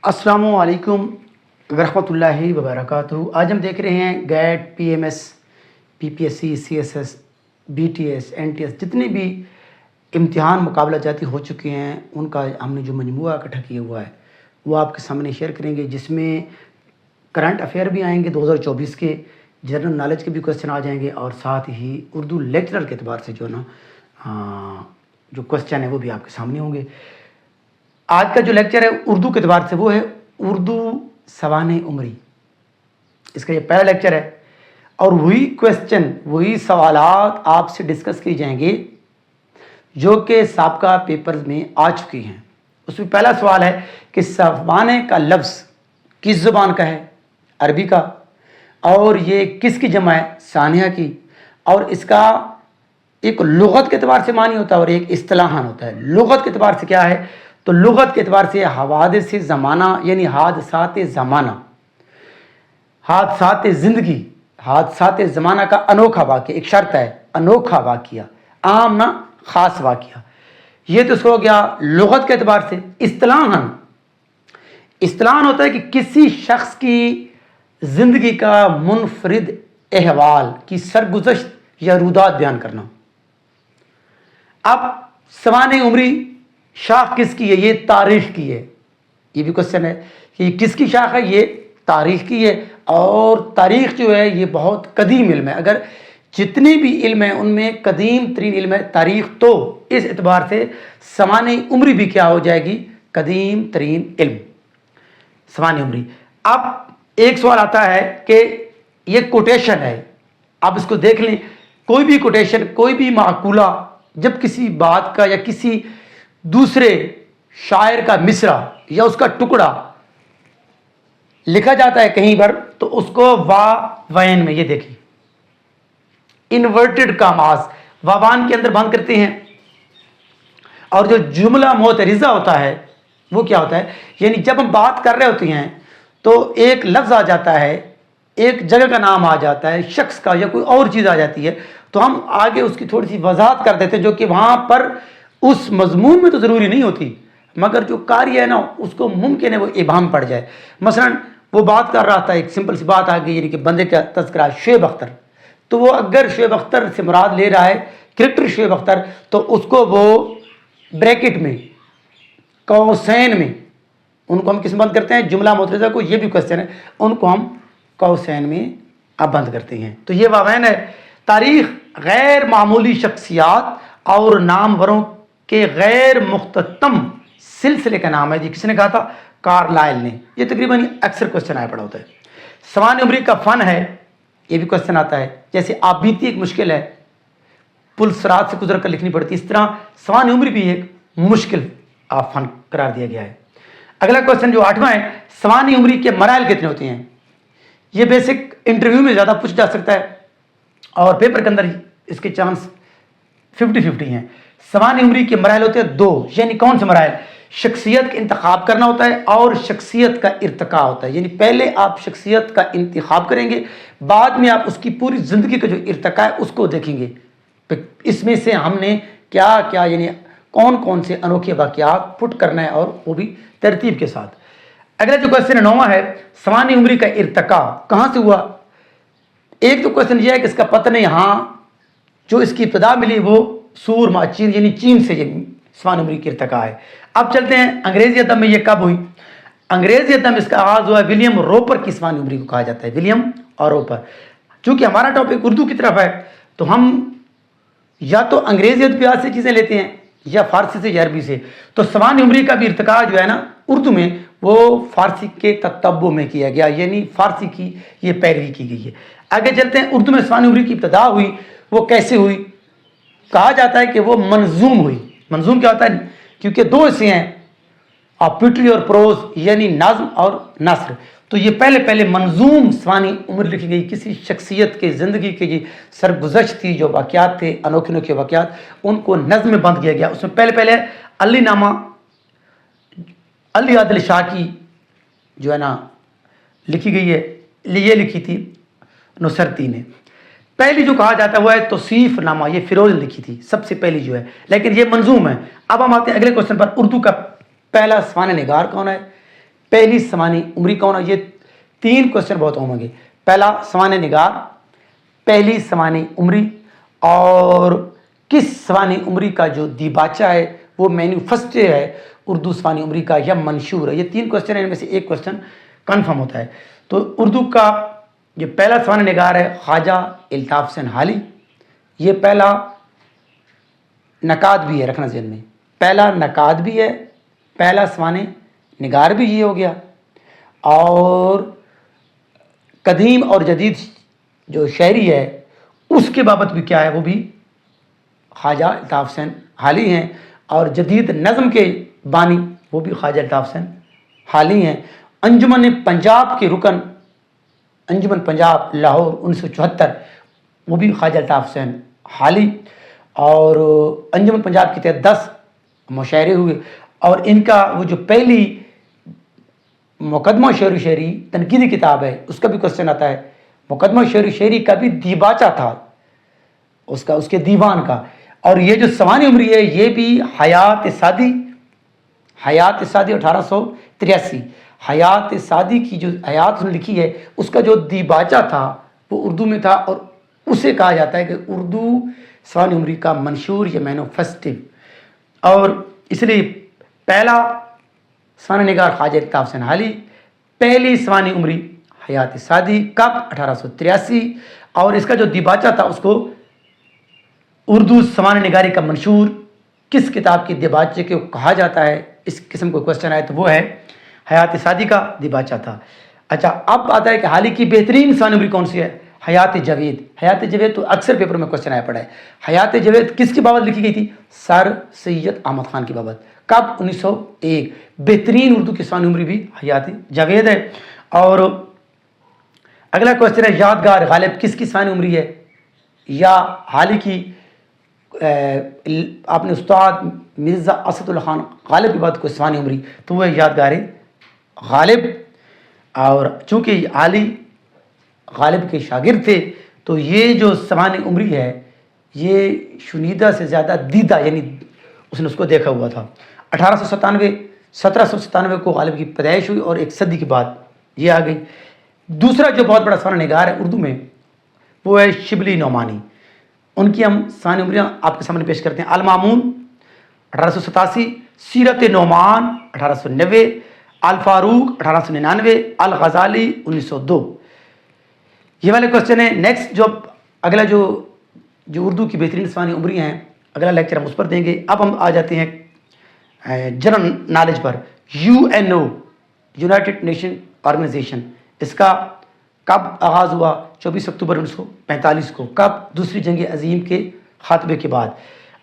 अस्सलामु अलैकुम वरहमतुल्लाहि वबरकातुहू। आज हम देख रहे हैं GAT, PMS, PPSC, CSS, BTS, NTS, जितने भी इम्तिहान मुकाबला जाती हो चुके हैं उनका हमने जो मजमूआ इकट्ठा किया हुआ है वो आपके सामने शेयर करेंगे, जिसमें करंट अफेयर भी आएंगे 2024 के, जनरल नॉलेज के भी क्वेश्चन आ जाएंगे और साथ ही उर्दू लेक्चरर के अतबार से जो ना जो क्वेश्चन है वो भी आपके सामने होंगे। आज का जो लेक्चर है उर्दू के अतबार से वो है उर्दू सवाने उमरी। इसका ये पहला लेक्चर है और वही क्वेश्चन, वही सवालात आपसे डिस्कस किए जाएंगे जो कि साबका पेपर्स में आ चुके हैं। उसमें पहला सवाल है कि सवाने का लफ्ज़ किस ज़ुबान का है? अरबी का। और ये किसकी जमा है? सानिया की। और इसका एक लुगत के अतबार से मानी होता है और एक इस्तिलाहान होता है। लुगत के अतबार से क्या है? तो लुगत के अतबार से हवादिस ज़माना यानी हादसात ज़माना, हादसात ज़िंदगी, हादसात ज़माना का अनोखा वाक़या, एक शर्त है अनोखा वाक़या, आम ना ख़ास वाक़या। ये तो हो गया लुगत के अतबार से। इस्तिलाहान, इस्तिलाहान होता है कि किसी शख्स की ज़िंदगी का मुनफरिद अहवाल की सरगुज़श्त या रुदात बयान करना। अब सवाने उमरी शाख किसकी है? ये तारीख़ की है। ये भी क्वेश्चन है कि किसकी शाख है? ये तारीख़ की है। और तारीख़ जो है ये बहुत कदीम इल्म है। अगर जितने भी इल्म हैं उनमें कदीम तरीन इल्म है तारीख़, तो इस एतबार से सवाने उमरी भी क्या हो जाएगी? कदीम तरीन इल्म, सवाने उमरी। अब एक सवाल आता है कि ये कोटेशन है, आप इसको देख लें। कोई भी कोटेशन, कोई भी माकूला जब किसी बात का या किसी दूसरे शायर का मिसरा या उसका टुकड़ा लिखा जाता है कहीं पर, तो उसको वावैन में, ये देखिए इन्वर्टेड कामास वावान के अंदर बंद करते हैं। और जो जुमला मोतरिज़ा होता है वो क्या होता है? यानी जब हम बात कर रहे होते हैं तो एक लफ्ज़ आ जाता है, एक जगह का नाम आ जाता है, शख्स का या कोई और चीज़ आ जाती है, तो हम आगे उसकी थोड़ी सी वजाहत कर देते हैं जो कि वहाँ पर उस मजमून में तो ज़रूरी नहीं होती, मगर जो कार्य है ना उसको मुमकिन है वो इबाम पड़ जाए। मसलन वो बात कर रहा था, एक सिंपल सी बात आ गई, यानी कि बंदे का तज़किरा शुएब अख्तर, तो वो अगर शुएब अख्तर से मुराद ले रहा है क्रिकेटर शुएब अख्तर, तो उसको वो ब्रैकेट में, कौसैन में, उनको हम किस बंद करते हैं? जुमला मुतरिज़ा को। ये भी क्वेश्चन है, उनको हम कौसैन में अब बंद करते हैं। तो ये वावैन है। तारीख़ गैर मामूली शख्सियात और नामवरों के गैर मुख्ततम सिलसिले का नाम है। जी किसने कहा था? कार्लाइल ने। ये तकरीबन अक्सर क्वेश्चन आया पड़ा होता है। सवाने उमरी का फ़न है, ये भी क्वेश्चन आता है। जैसे आबीती एक मुश्किल है, पुल सरात से गुजर कर लिखनी पड़ती है, इस तरह सवाने उमरी भी एक मुश्किल फ़न करार दिया गया है। अगला क्वेश्चन जो 8वां है, सवाने उमरी के मराइल कितने होते हैं? ये बेसिक इंटरव्यू में ज़्यादा पूछ जा सकता है और पेपर के अंदर इसके चांस 50-50 हैं। सवाने उमरी के मराइल होते हैं 2। यानी कौन से मराइल? शख्सियत का इंतखाब करना होता है और शख्सियत का इर्तिका होता है। यानी पहले आप शख्सियत का इंतखाब करेंगे, बाद में आप उसकी पूरी ज़िंदगी का जो इर्तिका है उसको देखेंगे। इसमें से हमने क्या क्या, यानी कौन कौन से अनोखे वाक़यात पुट करना है, और वो भी तरतीब के साथ। अगला जो क्वेश्चन 9वां है, सवाने उमरी का इर्तिका कहाँ से हुआ? एक तो क्वेश्चन ये है कि इसका पता नहीं, हाँ जो इसकी इब्तिदा मिली वो सूर माचीन यानी चीन से सवाने उमरी की इर्तिका है। अब चलते हैं अंग्रेजी अदब में ये कब हुई। अंग्रेजी अदब में इसका आगाज़ हुआ विलियम रोपर की सवाने उमरी को कहा जाता है, विलियम और रोपर। चूँकि हमारा टॉपिक उर्दू की तरफ है तो हम या तो अंग्रेजी अदबियात से चीज़ें लेते हैं या फारसी से या अरबी से। तो सवाने उमरी का भी इर्तिका जो है ना उर्दू में, वो फारसी के ततब्बु में किया गया, यानी फारसी की ये पैरवी की गई है। आगे चलते हैं, उर्दू में सवाने उमरी की इब्तिदा हुई, वो कैसे हुई? कहा जाता है कि वो मंजूम हुई। मंजूम क्या होता है? क्योंकि 2 हिस्से हैं, पोइट्री और प्रोज, यानी नाज़्म और नस्र। तो ये पहले मंजूम सवाने उमर लिखी गई, किसी शख्सियत के ज़िंदगी की जी सरगुज़श्त थी, जो वाक़यात थे अनोखे अनोखे वाक़यात, उनको नज़्म में बंद किया गया। उसमें पहले अली नामा, अली आदिल शाह की जो है ना लिखी गई है, ये लिखी थी नुसरती ने। पहली जो कहा जाता है वो है तौसीफ नामा, ये फिरोज लिखी थी सबसे पहली जो है, लेकिन ये मंजूम है। अब हम आते हैं अगले क्वेश्चन पर, उर्दू का पहला सवाने निगार कौन है? पहली सवानी उमरी कौन है? ये 3 क्वेश्चन बहुत होंगे। पहला सवाने निगार, पहली सवानी उमरी, और किस सवानी उमरी का जो दिबाचा है वो मैन्युफेस्टो है उर्दू सवानी उमरी का या मंशूर है? ये 3 क्वेश्चन है, इनमें से एक क्वेश्चन कन्फर्म होता है। तो उर्दू का ये पहला सवाने निगार है ख्वाजा अल्ताफ हुसैन हाली। ये पहला नकाद भी है, रखना ज़हन में, पहला नकाद भी है, पहला सवाने निगार भी ये हो गया। और कदीम और जदीद जो शायरी है उसके बाबत भी क्या है, वो भी ख्वाजा अल्ताफ हुसैन हाली हैं। और जदीद नज़म के बानी वो भी ख्वाजा अल्ताफ हुसैन हाली हैं। अंजुमन पंजाब के रुकन, अंजुमन पंजाब लाहौर 1974, वो भी ख्वाजा अल्ताफ हुसैन हाली। और अंजुमन पंजाब के तहत 10 मुशायरे हुए। और इनका वो जो पहली मुकदमा शेर शायरी तनकीदी किताब है उसका भी क्वेश्चन आता है। मुकदमा शेर शायरी का भी दीबाचा था उसका, उसके दीवान का। और ये जो सवानी उमरी है ये भी हयात सादी 1883, हयात सादी की जो हयात उसने लिखी है उसका जो दीबाचा था वो उर्दू में था। और उसे कहा जाता है कि उर्दू सवानी उमरी का मंशूर या मैन्युफेस्टो। और इसलिए पहला सवानी निगार ख्वाजा अल्ताफ हुसैन हाली, पहली सवानी उमरी हयात सादी, कब? 1883। और इसका जो दिबाचा था उसको उर्दू सवानी निगारी का मंशूर किस किताब की दिबाचे को कहा जाता है? इस किस्म को क्वेश्चन आए तो वो है हयात सादी का दिबाचा था। अच्छा, अब आता है कि हाल ही की बेहतरीन सवानी उमरी कौन सी है? हयात जवेद। हयात जवेद तो अक्सर पेपर में क्वेश्चन आया पड़ा है। हयात जवेद किसकी बाबत लिखी गई थी? सर सैयद अहमद खान की बाबत। कब? 1901। बेहतरीन उर्दू की सवानी उमरी भी हयात जवेद है। और अगला क्वेश्चन है यादगार गालिब किसकी सवानी उमरी है? या हाल ही की आपने उस्ताद मिर्ज़ा असदुल्ला खान गालिब की बात कोई सवानी उमरी तो वह यादगार गालिब। और चूँकि आली गालिब के शागिर्द थे तो ये जो सवानी उमरी है ये शुनीदा से ज़्यादा दीदा, यानी उसने उसको देखा हुआ था। 1797 को गालिब की पैदाइश हुई और एक सदी के बाद ये आ गई। दूसरा जो बहुत बड़ा सवाना निगार है उर्दू में वो है शिबली नौमानी। उनकी हम सवानी उमरियाँ आपके सामने पेश करते हैं। अल मामून 1887, सीरत नौमान 1890, अल फारूक 1899, अल गज़ाली 1902। ये वाले क्वेश्चन है। नेक्स्ट जो अगला जो उर्दू की बेहतरीन सवानी उमरियाँ हैं अगला लेक्चर हम उस पर देंगे। अब हम आ जाते हैं जनरल नॉलेज पर। UNO यूनाइटेड नेशन ऑर्गेनाइजेशन, इसका कब आगाज़ हुआ? 24 अक्टूबर 1945 को। कब? दूसरी जंग अजीम के खात्मे के बाद।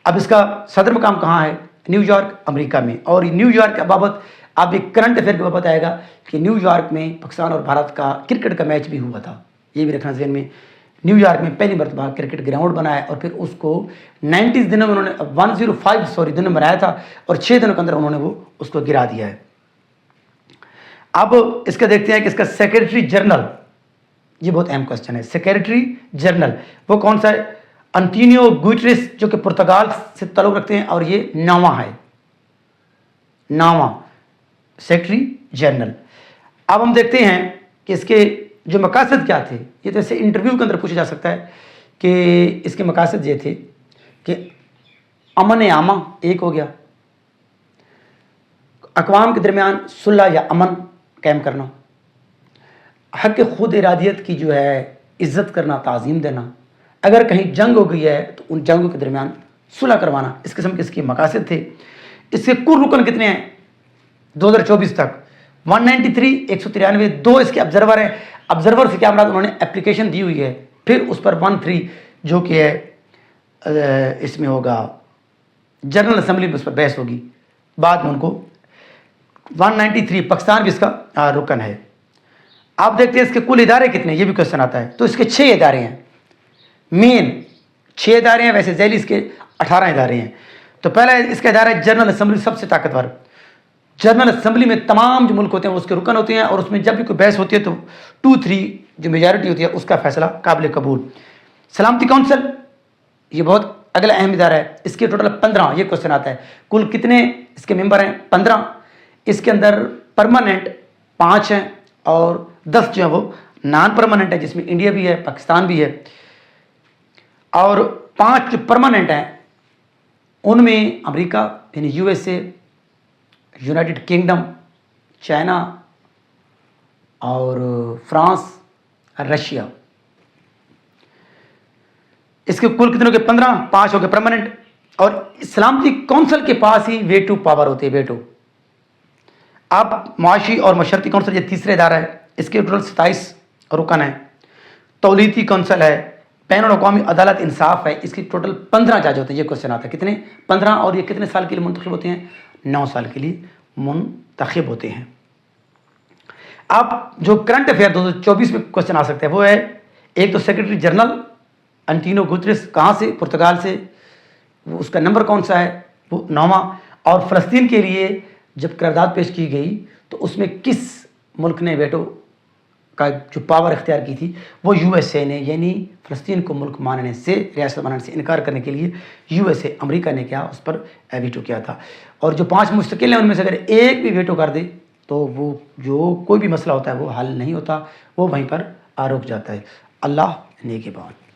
अब इसका सदर मकाम कहाँ है? न्यूयॉर्क, अमेरिका में। और न्यूयॉर्क के बाबत अब एक करंट अफेयर के बाबत आएगा कि न्यूयॉर्क में पाकिस्तान और भारत का क्रिकेट का मैच भी हुआ था, ये भी रखना ज़हन में। न्यूयॉर्क में पहली मरतबा क्रिकेट ग्राउंड बनाया और फिर उसको 90 दिनों में उन्होंने 105 दिनों में बनाया था और 6 दिनों के अंदर उन्होंने वो उसको गिरा दिया है। अब इसका देखते हैं कि इसका सेक्रेटरी जनरल, ये बहुत अहम क्वेश्चन है। सेक्रेटरी जनरल वो कौन सा है? अंतोनियो गुटेरेस, जो कि पुर्तगाल से ताल्लुक़ रखते हैं, और ये 9वां है, 9वां सेक्रेटरी जनरल। अब हम देखते हैं कि इसके जो मकासद क्या थे। ये तो ऐसे इंटरव्यू के अंदर पूछा जा सकता है कि इसके मकासद ये थे कि अमन आमा एक हो गया, अक़वाम के दरमियान सुलह या अमन कायम करना, हक़ खुद इरादियत की जो है इज़्ज़त करना, ताज़ीम देना, अगर कहीं जंग हो गई है तो उन जंगों के दरमियान सुलह करवाना, इस किस्म के इसके मकासद थे। इसके कुल रुकन कितने हैं 2024 तक? 193, 193। 2 इसके ऑब्जर्वर हैं। ऑब्जर्वर से क्या मतलब? उन्होंने एप्लीकेशन दी हुई है, फिर उस पर 13 जो कि है इसमें होगा जनरल असम्बली में, उस पर बहस होगी बाद में। उनको 193 पाकिस्तान भी इसका रुकन है। आप देखते हैं इसके कुल इदारे कितने, ये भी क्वेश्चन आता है। तो इसके 6 इदारे हैं, मेन 6 इदारे हैं, वैसे झैली इसके 18 इदारे हैं। तो पहला इसका इदारा है जनरल असम्बली, सबसे ताकतवर। जनरल असम्बली में तमाम जो मुल्क होते हैं वो उसके रुकन होते हैं और उसमें जब भी कोई बहस होती है तो 2-3 जो मेजॉरिटी होती है उसका फैसला काबिल कबूल। सलामती काउंसिल, ये बहुत अगला अहम इदारा है। इसके टोटल 15, ये क्वेश्चन आता है कुल कितने इसके मेंबर हैं? 15। इसके अंदर परमानेंट 5 ہیں اور 10 جو ہے وہ نان پرماننٹ ہے، جس میں انڈیا بھی ہے، پاکستان بھی ہے، اور 5 جو پرماننٹ ہیں ان میں امریکہ یعنی U S A, United kingdom, China اور فرانس، رشیا. اس کے کل کتنے ہو گئے؟ 15. 5 ہو گئے پرماننٹ. اور سلامتی کونسل کے پاس ہی ویٹو پاور ہوتی ہے، ویٹو. اب معاشی اور مشرتی کونسل یہ تیسرا ادارہ ہے، اس کے ٹوٹل 27 رکن ہیں. تولیتی کونسل ہے، بین الاقوامی عدالت انصاف ہے، اس کی ٹوٹل 15 جج ہوتے ہیں. یہ کوشچن آتا ہے کتنے؟ 15. اور یہ کتنے سال کے لیے منتخب ہوتے ہیں؟ 9 سال کے لیے منتخب ہوتے ہیں. اب جو کرنٹ افیئر 2024 میں کوشچن آ سکتے ہیں وہ ہے، ایک تو سیکرٹری جنرل انٹینیو گوتریس کہاں سے؟ پرتگال سے. وہ اس کا نمبر کون سا ہے؟ وہ 9واں. اور فلسطین کے لیے جب قرارداد پیش کی گئی تو اس میں کس ملک نے ویٹو کا جو پاور اختیار کی تھی؟ وہ یو ایس اے نے. یعنی فلسطین کو ملک ماننے سے، ریاست ماننے سے انکار کرنے کے لیے یو ایس اے، امریکہ نے کیا؟ اس پر ویٹو کیا تھا. اور جو 5 مستقل ہیں ان میں سے اگر ایک بھی ویٹو کر دے تو وہ جو کوئی بھی مسئلہ ہوتا ہے وہ حل نہیں ہوتا، وہ وہیں پر رک جاتا ہے. اللہ نیک بات.